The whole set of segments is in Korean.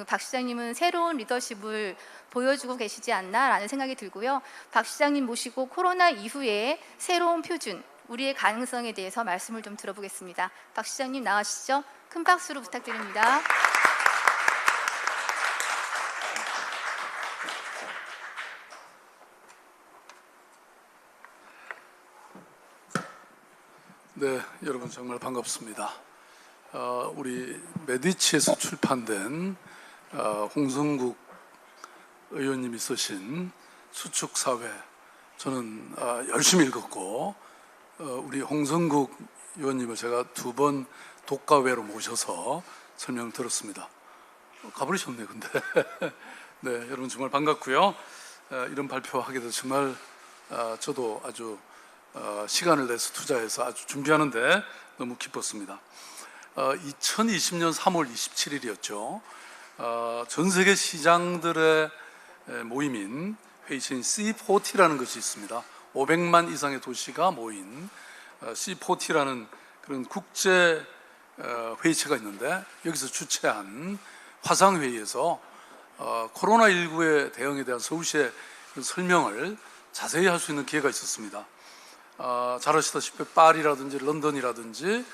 박 시장님은 새로운 리더십을 보여주고 계시지 않나라는 생각이 들고요. 박 시장님 모시고 코로나 이후에 새로운 표준, 우리의 가능성에 대해서 말씀을 좀 들어보겠습니다. 박 시장님 나와주시죠. 큰 박수로 부탁드립니다. 네, 여러분 정말 반갑습니다. 우리 메디치에서 출판된 홍성국 의원님이 쓰신 수축사회, 저는 열심히 읽었고 우리 홍성국 의원님을 제가 2번 독가회로 모셔서 설명 들었습니다. 가버리셨네요, 근데. 네, 여러분 정말 반갑고요. 이런 발표하게 돼서 정말 저도 아주 시간을 내서 투자해서 아주 준비하는데 너무 기뻤습니다. 2020년 3월 27일이었죠. 전 세계 시장들의 모임인 회의체인 C40라는 것이 있습니다. 500만 이상의 도시가 모인 C40라는 그런 국제 회의체가 있는데, 여기서 주최한 화상회의에서 코로나19의 대응에 대한 서울시의 설명을 자세히 할 수 있는 기회가 있었습니다. 잘 아시다시피 파리라든지 런던이라든지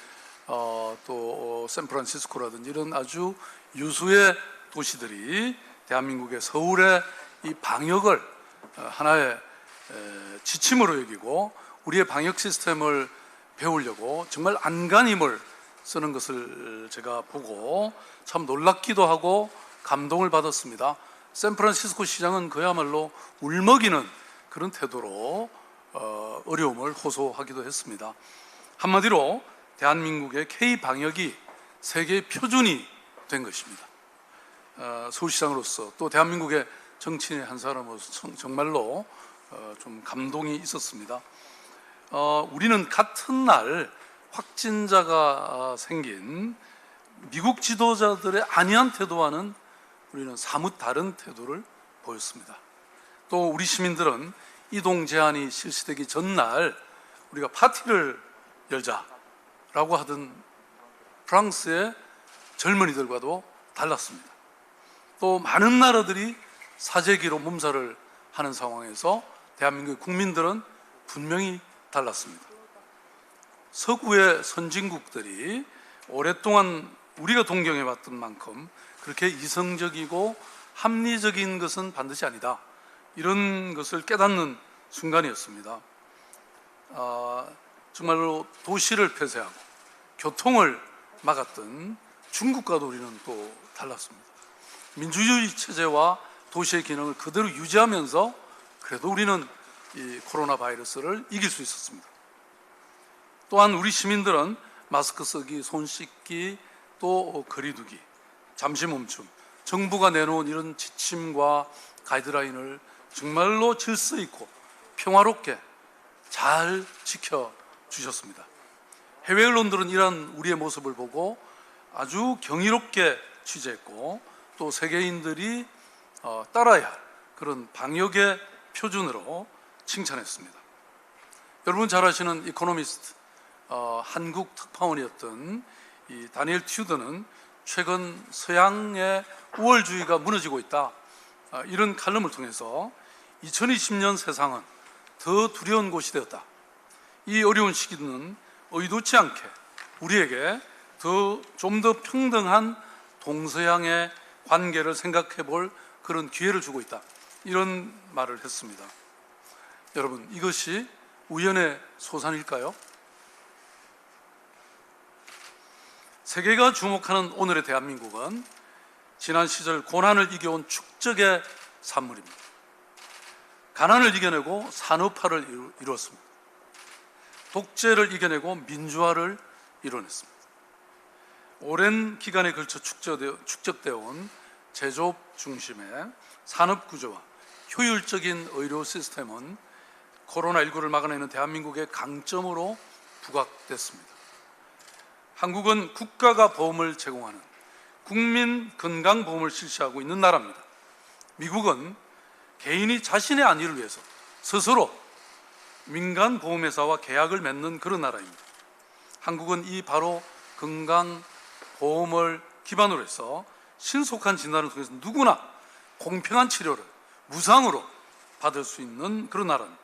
또 샌프란시스코라든지 이런 아주 유수의 도시들이 대한민국의 서울의 이 방역을 하나의 지침으로 여기고 우리의 방역 시스템을 배우려고 정말 안간힘을 쓰는 것을 제가 보고 참 놀랍기도 하고 감동을 받았습니다. 샌프란시스코 시장은 그야말로 울먹이는 그런 태도로 어려움을 호소하기도 했습니다. 한마디로 대한민국의 K-방역이 세계의 표준이 된 것입니다. 서울시장으로서 또 대한민국의 정치인의 한 사람으로서 정말로 좀 감동이 있었습니다. 우리는 같은 날 확진자가 생긴 미국 지도자들의 안이한 태도와는 우리는 사뭇 다른 태도를 보였습니다. 또 우리 시민들은 이동 제한이 실시되기 전날 우리가 파티를 열자라고 하던 프랑스의 젊은이들과도 달랐습니다. 또 많은 나라들이 사재기로 몸살을 하는 상황에서 대한민국의 국민들은 분명히 달랐습니다. 서구의 선진국들이 오랫동안 우리가 동경해왔던 만큼 그렇게 이성적이고 합리적인 것은 반드시 아니다, 이런 것을 깨닫는 순간이었습니다. 정말로 도시를 폐쇄하고 교통을 막았던 중국과도 우리는 또 달랐습니다. 민주주의 체제와 도시의 기능을 그대로 유지하면서 그래도 우리는 이 코로나 바이러스를 이길 수 있었습니다. 또한 우리 시민들은 마스크 쓰기, 손 씻기, 또 거리 두기, 잠시 멈춤, 정부가 내놓은 이런 지침과 가이드라인을 정말로 질서 있고 평화롭게 잘 지켜주셨습니다. 해외 언론들은 이러한 우리의 모습을 보고 아주 경이롭게 취재했고 또 세계인들이 따라야 할 그런 방역의 표준으로 칭찬했습니다. 여러분 잘 아시는 이코노미스트 한국 특파원이었던 이 다니엘 튜더는 최근 서양의 우월주의가 무너지고 있다, 이런 칼럼을 통해서 2020년 세상은 더 두려운 곳이 되었다. 이 어려운 시기는 의도치 않게 우리에게 좀 더 평등한 동서양의 관계를 생각해 볼 그런 기회를 주고 있다, 이런 말을 했습니다. 여러분, 이것이 우연의 소산일까요? 세계가 주목하는 오늘의 대한민국은 지난 시절 고난을 이겨온 축적의 산물입니다. 가난을 이겨내고 산업화를 이루었습니다. 독재를 이겨내고 민주화를 이뤄냈습니다. 오랜 기간에 걸쳐 축적되어 온 제조업 중심의 산업구조와 효율적인 의료 시스템은 코로나19를 막아내는 대한민국의 강점으로 부각됐습니다. 한국은 국가가 보험을 제공하는 국민 건강보험을 실시하고 있는 나라입니다. 미국은 개인이 자신의 안위를 위해서 스스로 민간보험회사와 계약을 맺는 그런 나라입니다. 한국은 이 바로 건강보험을 기반으로 해서 신속한 진단을 통해서 누구나 공평한 치료를 무상으로 받을 수 있는 그런 나라입니다.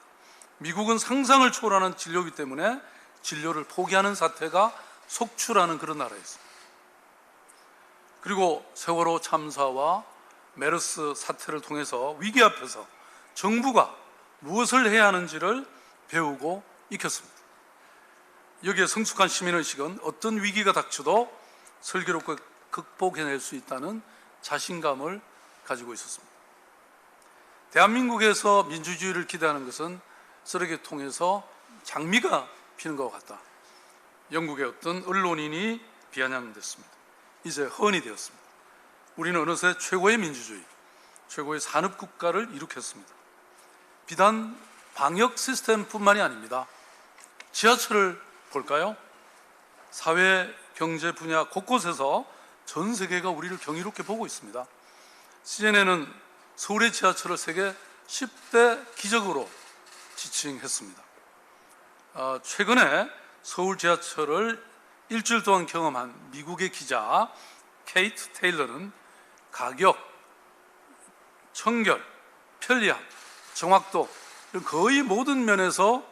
미국은 상상을 초월하는 진료이기 때문에 진료를 포기하는 사태가 속출하는 그런 나라였습니다. 그리고 세월호 참사와 메르스 사태를 통해서 위기 앞에서 정부가 무엇을 해야 하는지를 배우고 익혔습니다. 여기에 성숙한 시민의식은 어떤 위기가 닥쳐도 슬기롭게 극복해낼 수 있다는 자신감을 가지고 있었습니다. 대한민국에서 민주주의를 기대하는 것은 쓰레기통에서 장미가 피는 것과 같다. 영국의 어떤 언론인이 비아냥됐습니다. 이제 허언이 되었습니다. 우리는 어느새 최고의 민주주의, 최고의 산업국가를 이룩했습니다. 비단 방역 시스템뿐만이 아닙니다. 지하철을 볼까요? 사회, 경제 분야 곳곳에서 전 세계가 우리를 경이롭게 보고 있습니다. CNN은 서울의 지하철을 세계 10대 기적으로 지칭했습니다. 최근에 서울 지하철을 일주일 동안 경험한 미국의 기자 케이트 테일러는 가격, 청결, 편리함, 정확도 이런 거의 모든 면에서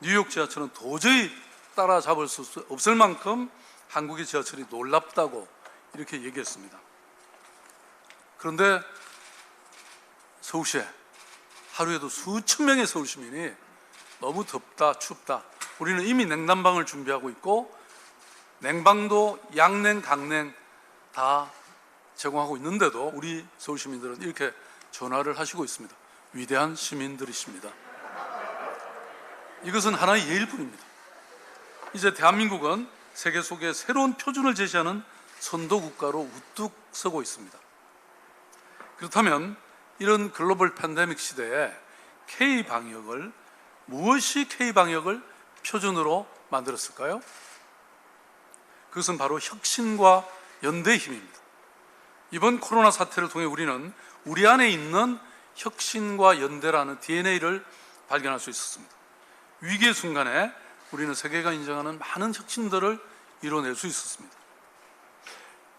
뉴욕 지하철은 도저히 따라잡을 수 없을 만큼 한국의 지하철이 놀랍다고 이렇게 얘기했습니다. 그런데 서울시에 하루에도 수천 명의 서울 시민이 너무 덥다, 춥다. 우리는 이미 냉난방을 준비하고 있고 냉방도 양냉, 강냉 다 제공하고 있는데도 우리 서울 시민들은 이렇게 전화를 하시고 있습니다. 위대한 시민들이십니다. 이것은 하나의 예일 뿐입니다. 이제 대한민국은 세계 속에 새로운 표준을 제시하는 선도국가로 우뚝 서고 있습니다. 그렇다면 이런 글로벌 팬데믹 시대에 무엇이 K방역을 표준으로 만들었을까요? 그것은 바로 혁신과 연대의 힘입니다. 이번 코로나 사태를 통해 우리는 우리 안에 있는 혁신과 연대라는 DNA를 발견할 수 있었습니다. 위기의 순간에 우리는 세계가 인정하는 많은 혁신들을 이뤄낼 수 있었습니다.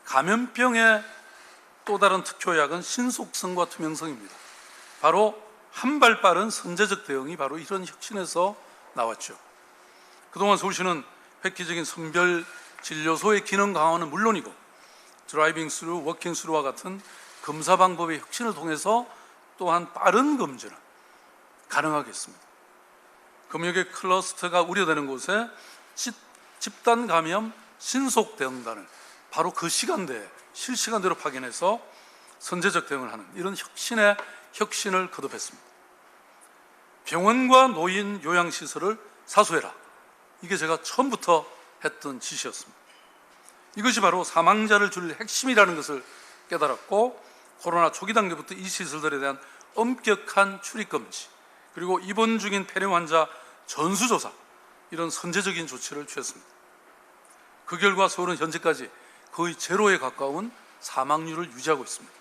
감염병의 또 다른 특효약은 신속성과 투명성입니다. 바로 한 발 빠른 선제적 대응이 바로 이런 혁신에서 나왔죠. 그동안 서울시는 획기적인 선별 진료소의 기능 강화는 물론이고 드라이빙 스루, 워킹 스루와 같은 검사 방법의 혁신을 통해서 또한 빠른 검진을 가능하게 했습니다. 검역의 클러스터가 우려되는 곳에 집단 감염 신속 대응단을 바로 그 시간대에 실시간대로 파견해서 선제적 대응을 하는 이런 혁신을 거듭했습니다. 병원과 노인 요양시설을 사수해라. 이게 제가 처음부터 했던 지시였습니다. 이것이 바로 사망자를 줄일 핵심이라는 것을 깨달았고 코로나 초기 단계부터 이 시설들에 대한 엄격한 출입금지 그리고 입원 중인 폐렴 환자 전수조사 이런 선제적인 조치를 취했습니다. 그 결과 서울은 현재까지 거의 제로에 가까운 사망률을 유지하고 있습니다.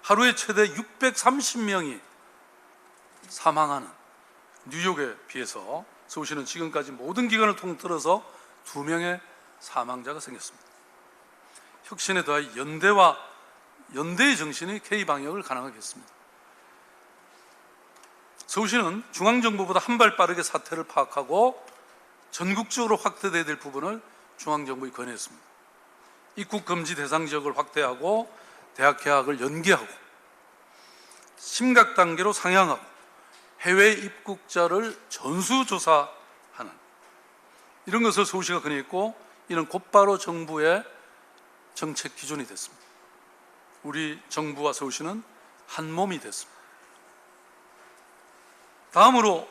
하루에 최대 630명이 사망하는 뉴욕에 비해서 서울시는 지금까지 모든 기관을 통틀어서 2명의 사망자가 생겼습니다. 혁신에 더하여 연대의 정신이 K방역을 가능하게 했습니다. 서울시는 중앙정부보다 한 발 빠르게 사태를 파악하고 전국적으로 확대돼야 될 부분을 중앙정부에 건의했습니다. 입국 금지 대상 지역을 확대하고 대학 개학을 연기하고 심각 단계로 상향하고 해외 입국자를 전수조사하는 이런 것을 서울시가 건의했고 이는 곧바로 정부의 정책 기준이 됐습니다. 우리 정부와 서울시는 한 몸이 됐습니다. 다음으로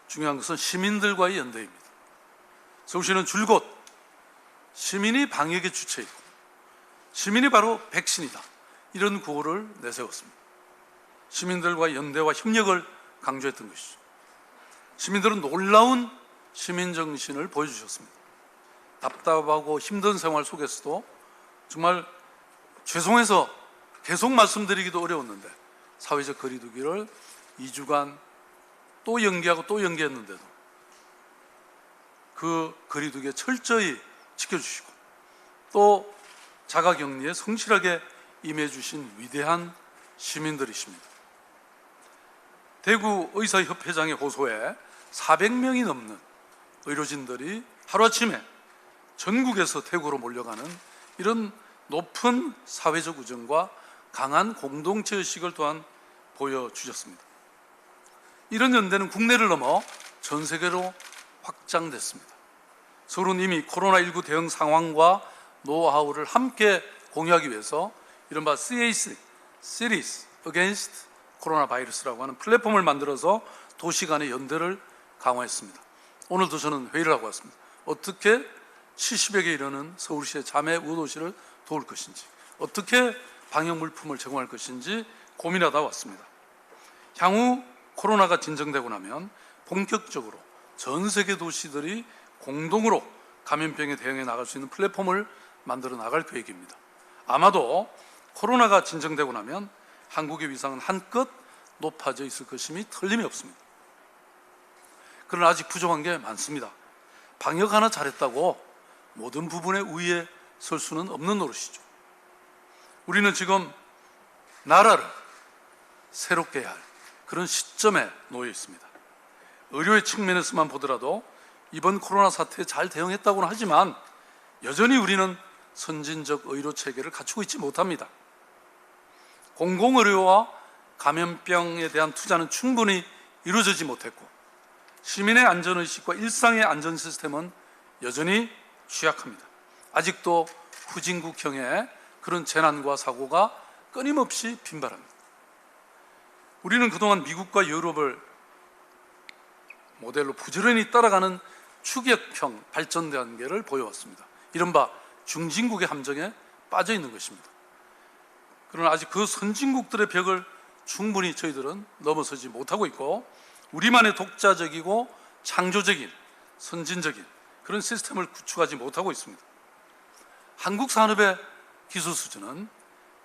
중요한 것은 시민들과의 연대입니다. 서울시는 줄곧 시민이 방역의 주체이고 시민이 바로 백신이다. 이런 구호를 내세웠습니다. 시민들과의 연대와 협력을 강조했던 것이죠. 시민들은 놀라운 시민정신을 보여주셨습니다. 답답하고 힘든 생활 속에서도 정말 죄송해서 계속 말씀드리기도 어려웠는데 사회적 거리두기를 2주간 또 연기하고 또 연기했는데도 그 거리두기에 철저히 지켜주시고 또 자가격리에 성실하게 임해주신 위대한 시민들이십니다. 대구 의사협회장의 호소에 400명이 넘는 의료진들이 하루아침에 전국에서 대구로 몰려가는 이런 높은 사회적 우정과 강한 공동체의식을 또한 보여주셨습니다. 이런 연대는 국내를 넘어 전 세계로 확장됐습니다. 서울은 이미 코로나19 대응 상황과 노하우를 함께 공유하기 위해서 이른바 CAC, Cities Against Coronavirus라고 하는 플랫폼을 만들어서 도시 간의 연대를 강화했습니다. 오늘도 저는 회의를 하고 왔습니다. 어떻게 70여 개 이르는 서울시의 자매 우도시를 도울 것인지, 어떻게 방역 물품을 제공할 것인지 고민하다 왔습니다. 향후 코로나가 진정되고 나면 본격적으로 전 세계 도시들이 공동으로 감염병에 대응해 나갈 수 있는 플랫폼을 만들어 나갈 계획입니다. 아마도 코로나가 진정되고 나면 한국의 위상은 한껏 높아져 있을 것임이 틀림이 없습니다. 그러나 아직 부족한 게 많습니다. 방역 하나 잘했다고 모든 부분에 우위에 설 수는 없는 노릇이죠. 우리는 지금 나라를 새롭게 해야 할 그런 시점에 놓여 있습니다. 의료의 측면에서만 보더라도 이번 코로나 사태에 잘 대응했다고는 하지만 여전히 우리는 선진적 의료 체계를 갖추고 있지 못합니다. 공공의료와 감염병에 대한 투자는 충분히 이루어지지 못했고 시민의 안전의식과 일상의 안전 시스템은 여전히 취약합니다. 아직도 후진국형의 그런 재난과 사고가 끊임없이 빈발합니다. 우리는 그동안 미국과 유럽을 모델로 부지런히 따라가는 추격형 발전 단계를 보여왔습니다. 이른바 중진국의 함정에 빠져 있는 것입니다. 그러나 아직 그 선진국들의 벽을 충분히 저희들은 넘어서지 못하고 있고 우리만의 독자적이고 창조적인 선진적인 그런 시스템을 구축하지 못하고 있습니다. 한국 산업의 기술 수준은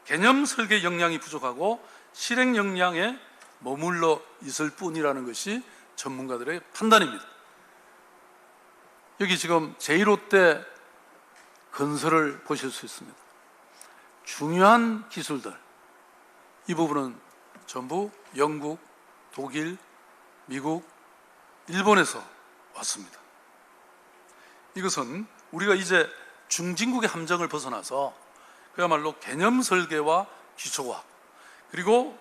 개념 설계 역량이 부족하고 실행 역량에 머물러 있을 뿐이라는 것이 전문가들의 판단입니다. 여기 지금 제1롯데 건설을 보실 수 있습니다. 중요한 기술들, 이 부분은 전부 영국, 독일, 미국, 일본에서 왔습니다. 이것은 우리가 이제 중진국의 함정을 벗어나서 그야말로 개념 설계와 기초과학 그리고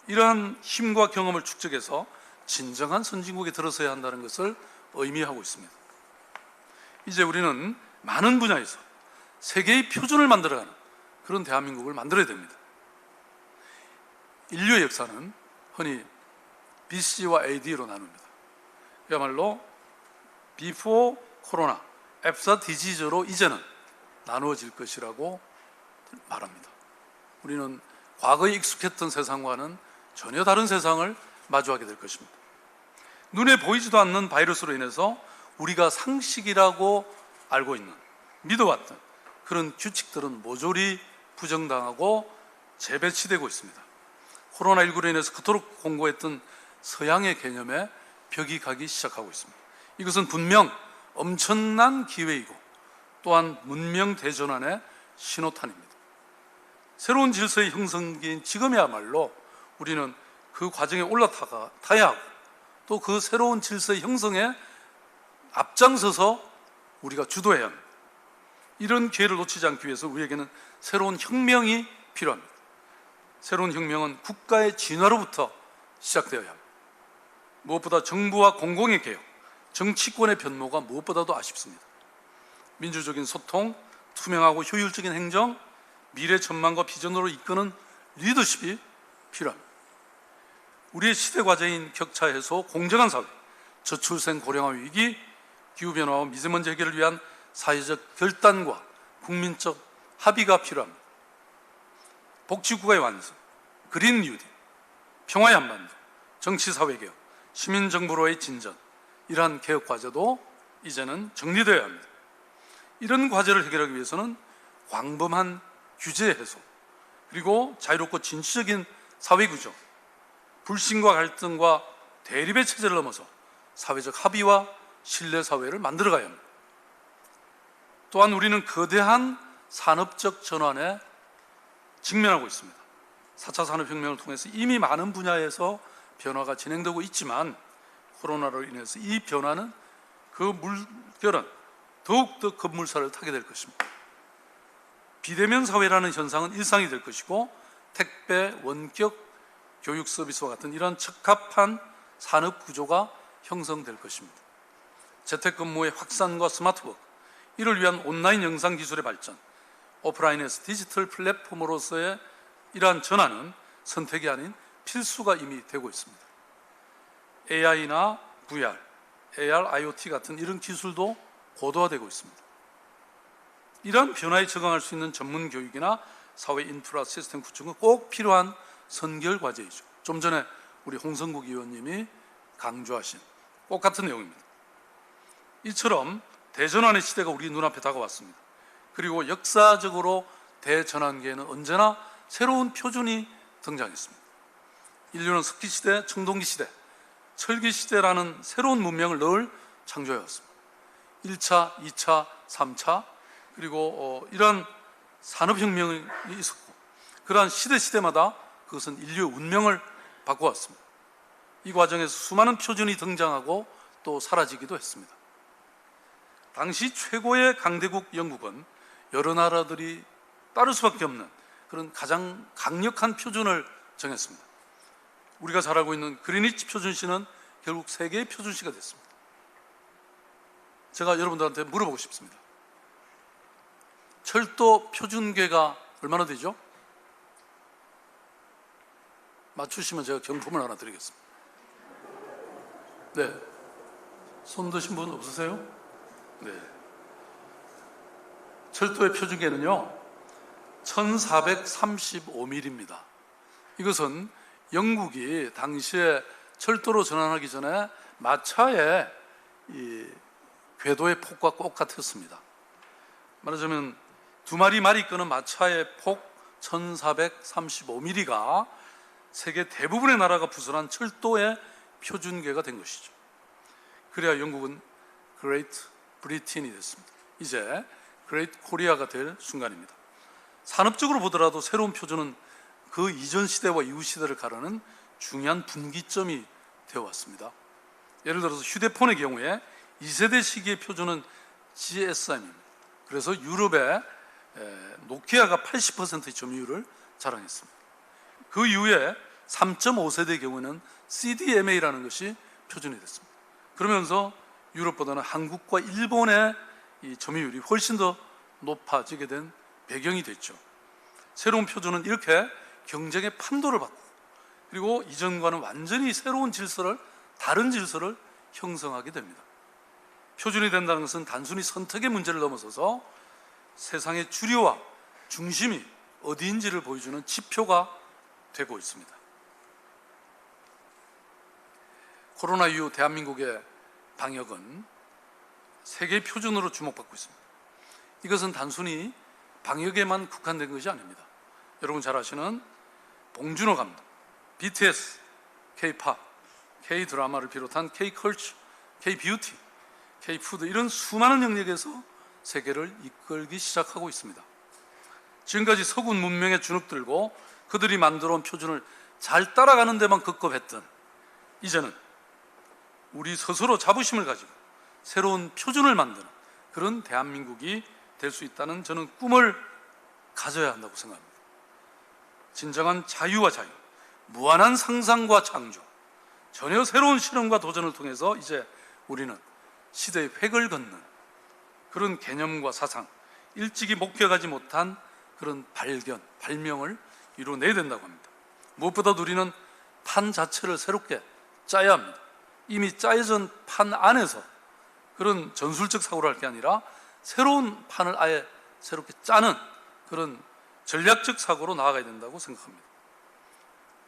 이러한 힘과 경험을 축적해서 진정한 선진국에 들어서야 한다는 것을 의미하고 있습니다. 이제 우리는 많은 분야에서 세계의 표준을 만들어가는 그런 대한민국을 만들어야 됩니다. 인류의 역사는 흔히 BC와 AD로 나눕니다. 그야말로 Before Corona, After Disease로 이제는 나누어질 것이라고 말합니다. 우리는 과거에 익숙했던 세상과는 전혀 다른 세상을 마주하게 될 것입니다. 눈에 보이지도 않는 바이러스로 인해서 우리가 상식이라고 알고 있는, 믿어왔던 그런 규칙들은 모조리 부정당하고 재배치되고 있습니다. 코로나19로 인해서 그토록 공고했던 서양의 개념에 벽이 가기 시작하고 있습니다. 이것은 분명 엄청난 기회이고 또한 문명 대전환의 신호탄입니다. 새로운 질서의 형성기인 지금이야말로 우리는 그 과정에 올라타야 하고 또 그 새로운 질서의 형성에 앞장서서 우리가 주도해야 합니다. 이런 기회를 놓치지 않기 위해서 우리에게는 새로운 혁명이 필요합니다. 새로운 혁명은 국가의 진화로부터 시작되어야 합니다. 무엇보다 정부와 공공의 개혁, 정치권의 변모가 무엇보다도 아쉽습니다. 민주적인 소통, 투명하고 효율적인 행정, 미래 전망과 비전으로 이끄는 리더십이 필요합니다. 우리의 시대 과제인 격차 해소, 공정한 사회, 저출생 고령화 위기, 기후변화와 미세먼지 해결을 위한 사회적 결단과 국민적 합의가 필요합니다. 복지국가의 완성, 그린 뉴딜, 평화의 한반도, 정치사회개혁, 시민정부로의 진전, 이러한 개혁 과제도 이제는 정리되어야 합니다. 이런 과제를 해결하기 위해서는 광범한 규제 해소, 그리고 자유롭고 진취적인 사회구조, 불신과 갈등과 대립의 체제를 넘어서 사회적 합의와 신뢰사회를 만들어가야 합니다. 또한 우리는 거대한 산업적 전환에 직면하고 있습니다. 4차 산업혁명을 통해서 이미 많은 분야에서 변화가 진행되고 있지만 코로나로 인해서 이 변화는 그 물결은 더욱더 급물살을 타게 될 것입니다. 비대면 사회라는 현상은 일상이 될 것이고 택배, 원격, 교육 서비스와 같은 이러한 적합한 산업 구조가 형성될 것입니다. 재택근무의 확산과 스마트워크, 이를 위한 온라인 영상 기술의 발전, 오프라인에서 디지털 플랫폼으로서의 이러한 전환은 선택이 아닌 필수가 이미 되고 있습니다. AI나 VR, AR, IoT 같은 이런 기술도 고도화되고 있습니다. 이러한 변화에 적응할 수 있는 전문 교육이나 사회 인프라 시스템 구축은 꼭 필요한 선결 과제이죠. 좀 전에 우리 홍성국 의원님이 강조하신 꼭 같은 내용입니다. 이처럼 대전환의 시대가 우리 눈앞에 다가왔습니다. 그리고 역사적으로 대전환기에는 언제나 새로운 표준이 등장했습니다. 인류는 석기시대, 청동기시대, 철기시대라는 새로운 문명을 늘 창조해왔습니다. 1차, 2차, 3차 그리고 이러한 산업혁명이 있었고 그러한 시대마다 그것은 인류의 운명을 바꿔왔습니다. 이 과정에서 수많은 표준이 등장하고 또 사라지기도 했습니다. 당시 최고의 강대국 영국은 여러 나라들이 따를 수밖에 없는 그런 가장 강력한 표준을 정했습니다. 우리가 잘 알고 있는 그리니치 표준시는 결국 세계의 표준시가 됐습니다. 제가 여러분들한테 물어보고 싶습니다. 철도 표준계가 얼마나 되죠? 맞추시면 제가 경품을 하나 드리겠습니다. 네. 손 드신 분 없으세요? 네. 철도의 표준계는요, 1435mm입니다. 이것은 영국이 당시에 철도로 전환하기 전에 마차의 이 궤도의 폭과 꼭 같았습니다. 말하자면 두 마리 말이 끄는 마차의 폭 1435mm가 세계 대부분의 나라가 부설한 철도의 표준계가 된 것이죠. 그래야 영국은 그레이트 브리튼이 됐습니다. 이제 그레이트 코리아가 될 순간입니다. 산업적으로 보더라도 새로운 표준은 그 이전 시대와 이후 시대를 가르는 중요한 분기점이 되어왔습니다. 예를 들어서 휴대폰의 경우에 2세대 시기의 표준은 GSM입니다. 그래서 유럽의 노키아가 80%의 점유율을 자랑했습니다. 그 이후에 3.5세대의 경우는 CDMA라는 것이 표준이 됐습니다. 그러면서 유럽보다는 한국과 일본의 이 점유율이 훨씬 더 높아지게 된 배경이 됐죠. 새로운 표준은 이렇게 경쟁의 판도를 바꾸고 그리고 이전과는 완전히 새로운 질서를, 다른 질서를 형성하게 됩니다. 표준이 된다는 것은 단순히 선택의 문제를 넘어서서 세상의 주류와 중심이 어디인지를 보여주는 지표가 되고 있습니다. 코로나 이후 대한민국의 방역은 세계의 표준으로 주목받고 있습니다. 이것은 단순히 방역에만 국한된 것이 아닙니다. 여러분 잘 아시는 봉준호 감독, BTS, K-팝, K-드라마를 비롯한 K-컬처, K-뷰티, K-푸드 이런 수많은 영역에서 세계를 이끌기 시작하고 있습니다. 지금까지 서구 문명에 주눅들고 그들이 만들어온 표준을 잘 따라가는 데만 급급했던 이제는 우리 스스로 자부심을 가지고 새로운 표준을 만드는 그런 대한민국이 될 수 있다는 저는 꿈을 가져야 한다고 생각합니다. 진정한 자유와 자유, 무한한 상상과 창조, 전혀 새로운 실험과 도전을 통해서 이제 우리는 시대의 획을 걷는 그런 개념과 사상, 일찍이 목격하지 못한 그런 발견, 발명을 이뤄내야 된다고 합니다. 무엇보다도 우리는 판 자체를 새롭게 짜야 합니다. 이미 짜여진 판 안에서 그런 전술적 사고를 할 게 아니라 새로운 판을 아예 새롭게 짜는 그런 전략적 사고로 나아가야 된다고 생각합니다.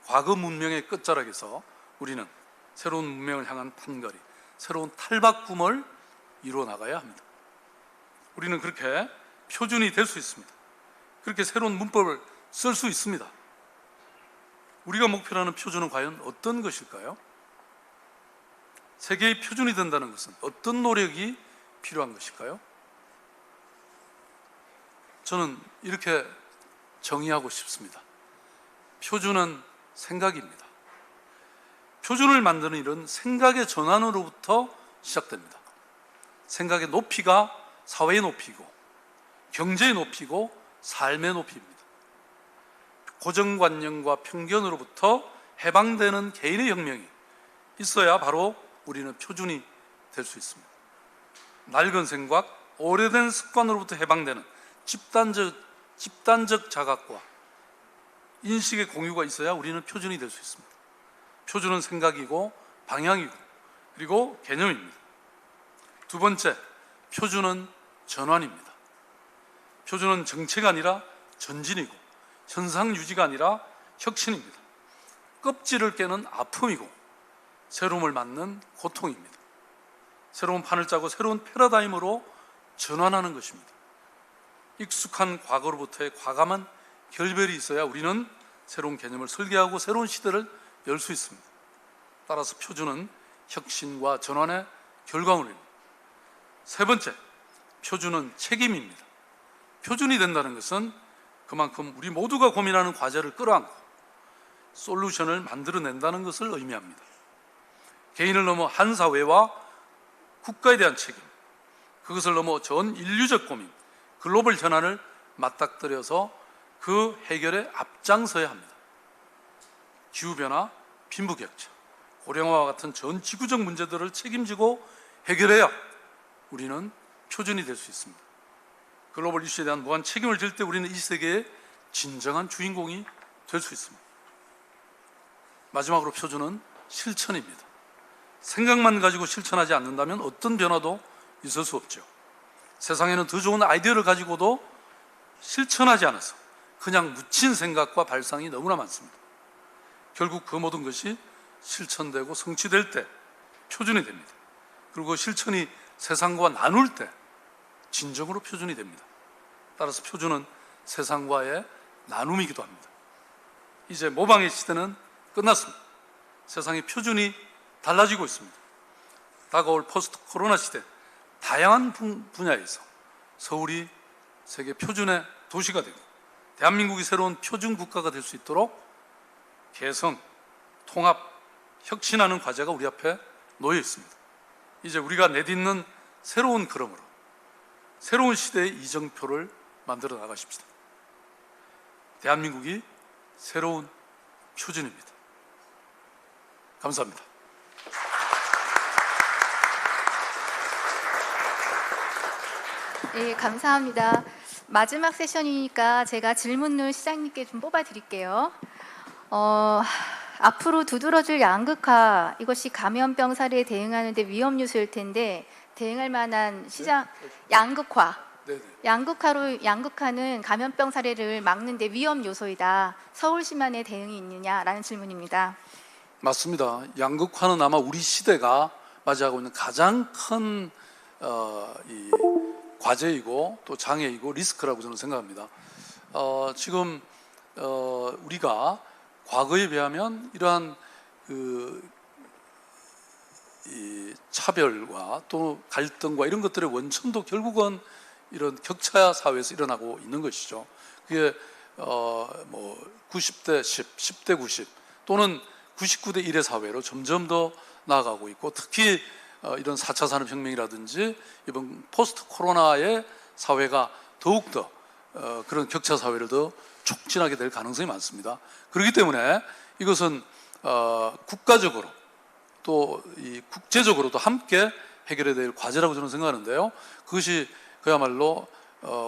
과거 문명의 끝자락에서 우리는 새로운 문명을 향한 판거리, 새로운 탈바꿈을 이루어 나가야 합니다. 우리는 그렇게 표준이 될 수 있습니다. 그렇게 새로운 문법을 쓸 수 있습니다. 우리가 목표로 하는 표준은 과연 어떤 것일까요? 세계의 표준이 된다는 것은 어떤 노력이 필요한 것일까요? 저는 이렇게 정의하고 싶습니다. 표준은 생각입니다. 표준을 만드는 일은 생각의 전환으로부터 시작됩니다. 생각의 높이가 사회의 높이고 경제의 높이고 삶의 높이입니다. 고정관념과 편견으로부터 해방되는 개인의 혁명이 있어야 바로 우리는 표준이 될 수 있습니다. 낡은 생각, 오래된 습관으로부터 해방되는 집단적 자각과 인식의 공유가 있어야 우리는 표준이 될 수 있습니다. 표준은 생각이고 방향이고 그리고 개념입니다. 두 번째, 표준은 전환입니다. 표준은 정체가 아니라 전진이고 현상 유지가 아니라 혁신입니다. 껍질을 깨는 아픔이고 새로움을 맞는 고통입니다. 새로운 판을 짜고 새로운 패러다임으로 전환하는 것입니다. 익숙한 과거로부터의 과감한 결별이 있어야 우리는 새로운 개념을 설계하고 새로운 시대를 열 수 있습니다. 따라서 표준은 혁신과 전환의 결과물입니다. 세 번째, 표준은 책임입니다. 표준이 된다는 것은 그만큼 우리 모두가 고민하는 과제를 끌어안고 솔루션을 만들어낸다는 것을 의미합니다. 개인을 넘어 한 사회와 국가에 대한 책임, 그것을 넘어 전 인류적 고민, 글로벌 현안을 맞닥뜨려서 그 해결에 앞장서야 합니다. 기후변화, 빈부격차, 고령화와 같은 전 지구적 문제들을 책임지고 해결해야 우리는 표준이 될 수 있습니다. 글로벌 이슈에 대한 무한 책임을 질 때 우리는 이 세계의 진정한 주인공이 될 수 있습니다. 마지막으로 표준은 실천입니다. 생각만 가지고 실천하지 않는다면 어떤 변화도 있을 수 없죠. 세상에는 더 좋은 아이디어를 가지고도 실천하지 않아서 그냥 묻힌 생각과 발상이 너무나 많습니다. 결국 그 모든 것이 실천되고 성취될 때 표준이 됩니다. 그리고 그 실천이 세상과 나눌 때 진정으로 표준이 됩니다. 따라서 표준은 세상과의 나눔이기도 합니다. 이제 모방의 시대는 끝났습니다. 세상의 표준이 달라지고 있습니다. 다가올 포스트 코로나 시대, 다양한 분야에서 서울이 세계 표준의 도시가 되고 대한민국이 새로운 표준 국가가 될 수 있도록 개선, 통합, 혁신하는 과제가 우리 앞에 놓여 있습니다. 이제 우리가 내딛는 새로운 걸음으로 새로운 시대의 이정표를 만들어 나가십시다. 대한민국이 새로운 표준입니다. 감사합니다. 네, 감사합니다. 마지막 세션이니까 제가 질문을 시장님께 좀 뽑아드릴게요. 앞으로 두드러질 양극화, 이것이 감염병 사례에 대응하는 데 위험 요소일 텐데 대응할 만한 시장 양극화, 양극화는 감염병 사례를 막는 데 위험 요소이다. 서울시만의 대응이 있느냐라는 질문입니다. 맞습니다. 양극화는 아마 우리 시대가 맞이하고 있는 가장 큰 이 과제이고 또 장애이고 리스크라고 저는 생각합니다. 지금 우리가 과거에 비하면 이러한 이 차별과 또 갈등과 이런 것들의 원천도 결국은 이런 격차 사회에서 일어나고 있는 것이죠. 그게 뭐 90대 10, 10대 90 또는 99대 1의 사회로 점점 더 나아가고 있고 특히 이런 4차 산업혁명이라든지 이번 포스트 코로나의 사회가 더욱더 그런 격차 사회를 더 촉진하게 될 가능성이 많습니다. 그렇기 때문에 이것은 국가적으로 또 이 국제적으로도 함께 해결해야 될 과제라고 저는 생각하는데요. 그것이 그야말로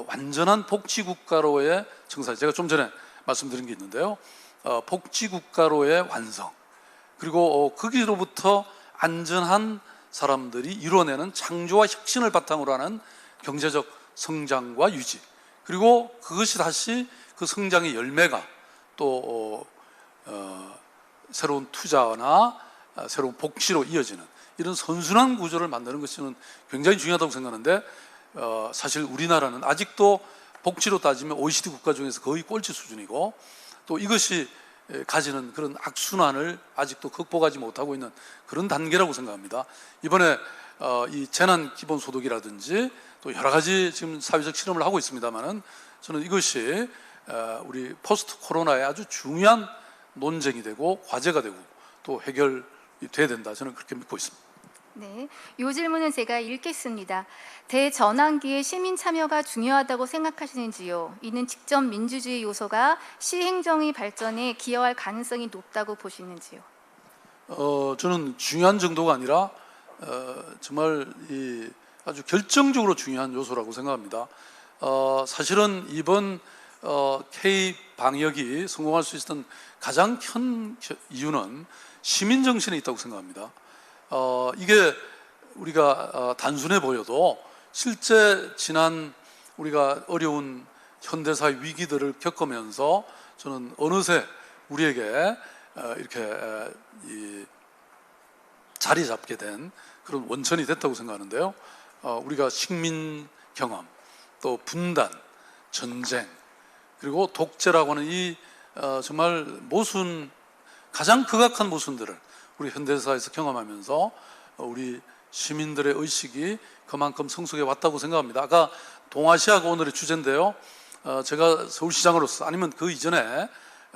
완전한 복지국가로의 정사, 제가 좀 전에 말씀드린 게 있는데요. 복지국가로의 완성, 그리고 거기로부터 안전한 사람들이 이뤄내는 창조와 혁신을 바탕으로 하는 경제적 성장과 유지, 그리고 그것이 다시 그 성장의 열매가 또 새로운 투자나 새로운 복지로 이어지는 이런 선순환 구조를 만드는 것은 굉장히 중요하다고 생각하는데 사실 우리나라는 아직도 복지로 따지면 OECD 국가 중에서 거의 꼴찌 수준이고 또 이것이 가지는 그런 악순환을 아직도 극복하지 못하고 있는 그런 단계라고 생각합니다. 이번에 이 재난 기본소득이라든지 또 여러 가지 지금 사회적 실험을 하고 있습니다만은 저는 이것이 우리 포스트 코로나의 아주 중요한 논쟁이 되고 과제가 되고 또 해결이 돼야 된다. 저는 그렇게 믿고 있습니다. 네, 이 질문은 제가 읽겠습니다. 대전환기에 시민 참여가 중요하다고 생각하시는지요? 이는 직접 민주주의 요소가 시행정의 발전에 기여할 가능성이 높다고 보시는지요? 저는 중요한 정도가 아니라 정말 아주 결정적으로 중요한 요소라고 생각합니다. 사실은 이번 K 방역이 성공할 수 있었던 가장 큰 이유는 시민 정신에 있다고 생각합니다. 이게 우리가 단순해 보여도 실제 지난 우리가 어려운 현대사의 위기들을 겪으면서 저는 어느새 우리에게 이렇게 자리 잡게 된 그런 원천이 됐다고 생각하는데요. 우리가 식민 경험, 또 분단, 전쟁, 그리고 독재라고 하는 이 정말 모순, 가장 극악한 모순들을 우리 현대사에서 경험하면서 우리 시민들의 의식이 그만큼 성숙해 왔다고 생각합니다. 아까 동아시아가 오늘의 주제인데요. 제가 서울시장으로서 아니면 그 이전에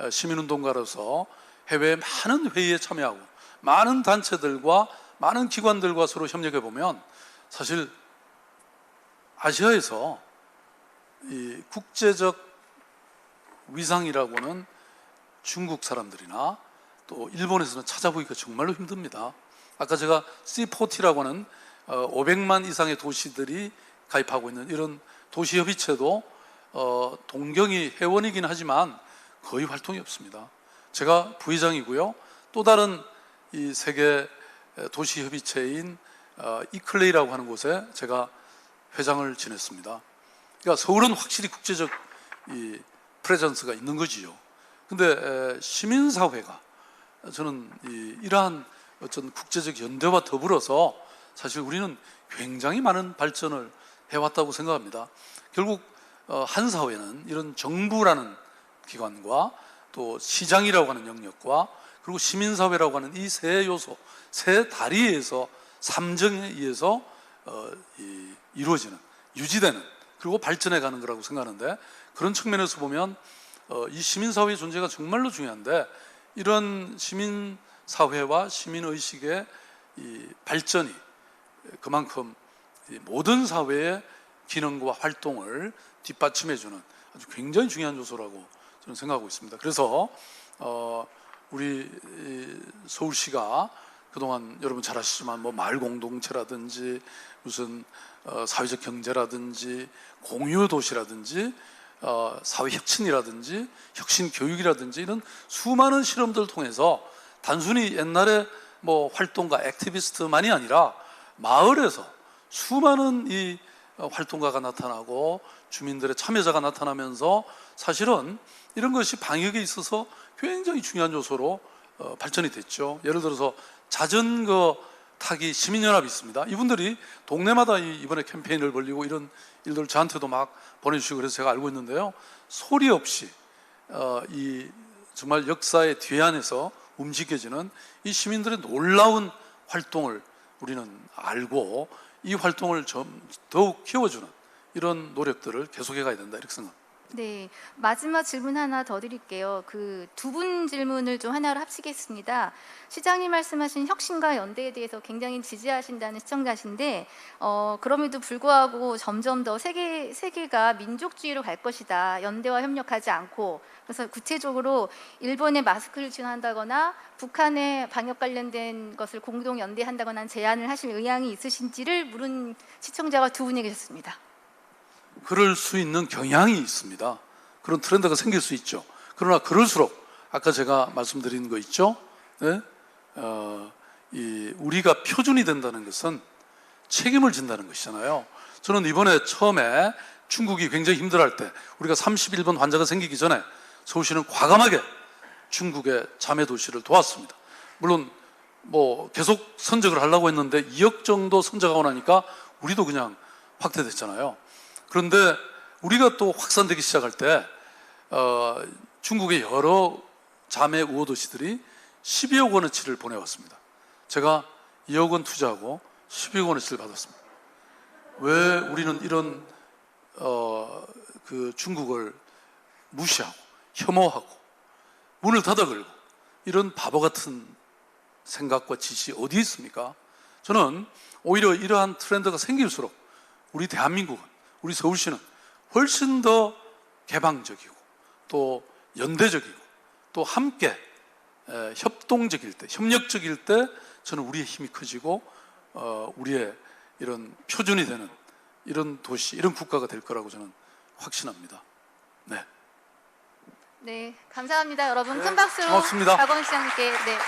시민운동가로서 해외 많은 회의에 참여하고 많은 단체들과 많은 기관들과 서로 협력해 보면 사실 아시아에서 이 국제적 위상이라고는 중국 사람들이나 또 일본에서는 찾아보기가 정말로 힘듭니다. 아까 제가 C40라고 하는 500만 이상의 도시들이 가입하고 있는 이런 도시협의체도 동경이 회원이긴 하지만 거의 활동이 없습니다. 제가 부의장이고요. 또 다른 이 세계 도시협의체인 이클레이라고 하는 곳에 제가 회장을 지냈습니다. 그러니까 서울은 확실히 국제적 이 프레젠스가 있는 거지요. 근데 시민사회가 저는 이러한 어떤 국제적 연대와 더불어서 사실 우리는 굉장히 많은 발전을 해왔다고 생각합니다. 결국 한 사회는 이런 정부라는 기관과 또 시장이라고 하는 영역과 그리고 시민사회라고 하는 이 세 요소, 세 다리에서 삼정에 의해서 이루어지는, 유지되는 그리고 발전해가는 거라고 생각하는데 그런 측면에서 보면 이 시민사회의 존재가 정말로 중요한데 이런 시민사회와 시민의식의 이 발전이 그만큼 모든 사회의 기능과 활동을 뒷받침해주는 아주 굉장히 중요한 요소라고 저는 생각하고 있습니다. 그래서 우리 서울시가 그동안 여러분 잘 아시지만 뭐 마을 공동체라든지 무슨 사회적 경제라든지 공유 도시라든지 사회 혁신이라든지 혁신 교육이라든지 이런 수많은 실험들을 통해서 단순히 옛날에 뭐 활동가 액티비스트만이 아니라 마을에서 수많은 이 활동가가 나타나고 주민들의 참여자가 나타나면서 사실은 이런 것이 방역에 있어서 굉장히 중요한 요소로 발전이 됐죠. 예를 들어서 자전거 타기 시민연합이 있습니다. 이분들이 동네마다 이번에 캠페인을 벌리고 이런 일들 저한테도 막 보내주시고 그래서 제가 알고 있는데요. 소리 없이 이 정말 역사의 뒤안에서 움직여지는 이 시민들의 놀라운 활동을 우리는 알고 이 활동을 더욱 키워주는 이런 노력들을 계속해 가야 된다 이렇게 생각합니다. 네, 마지막 질문 하나 더 드릴게요. 그 두 분 질문을 좀 하나로 합치겠습니다. 시장님 말씀하신 혁신과 연대에 대해서 굉장히 지지하신다는 시청자신데 그럼에도 불구하고 점점 더 세계가 민족주의로 갈 것이다. 연대와 협력하지 않고 그래서 구체적으로 일본에 마스크를 지원한다거나 북한의 방역 관련된 것을 공동 연대한다거나 하는 제안을 하실 의향이 있으신지를 물은 시청자가 두 분이 계셨습니다. 그럴 수 있는 경향이 있습니다. 그런 트렌드가 생길 수 있죠. 그러나 그럴수록 아까 제가 말씀드린 거 있죠. 네? 우리가 표준이 된다는 것은 책임을 진다는 것이잖아요. 저는 이번에 처음에 중국이 굉장히 힘들어할 때 우리가 31번 환자가 생기기 전에 서울시는 과감하게 중국의 자매 도시를 도왔습니다. 물론 뭐 계속 선적을 하려고 했는데 2억 정도 선적하고 나니까 우리도 그냥 확대됐잖아요. 그런데 우리가 또 확산되기 시작할 때 중국의 여러 자매 우호 도시들이 12억 원어치를 보내왔습니다. 제가 2억 원 투자하고 12억 원어치를 받았습니다. 왜 우리는 이런 그 중국을 무시하고 혐오하고 문을 닫아 걸고 이런 바보 같은 생각과 짓이 어디 있습니까? 저는 오히려 이러한 트렌드가 생길수록 우리 대한민국은, 우리 서울시는 훨씬 더 개방적이고 또 연대적이고 또 함께 협동적일 때, 협력적일 때 저는 우리의 힘이 커지고 우리의 이런 표준이 되는 이런 도시, 이런 국가가 될 거라고 저는 확신합니다. 네. 네, 감사합니다, 여러분. 네, 큰 박수로 고맙습니다. 박원 시장님께. 네.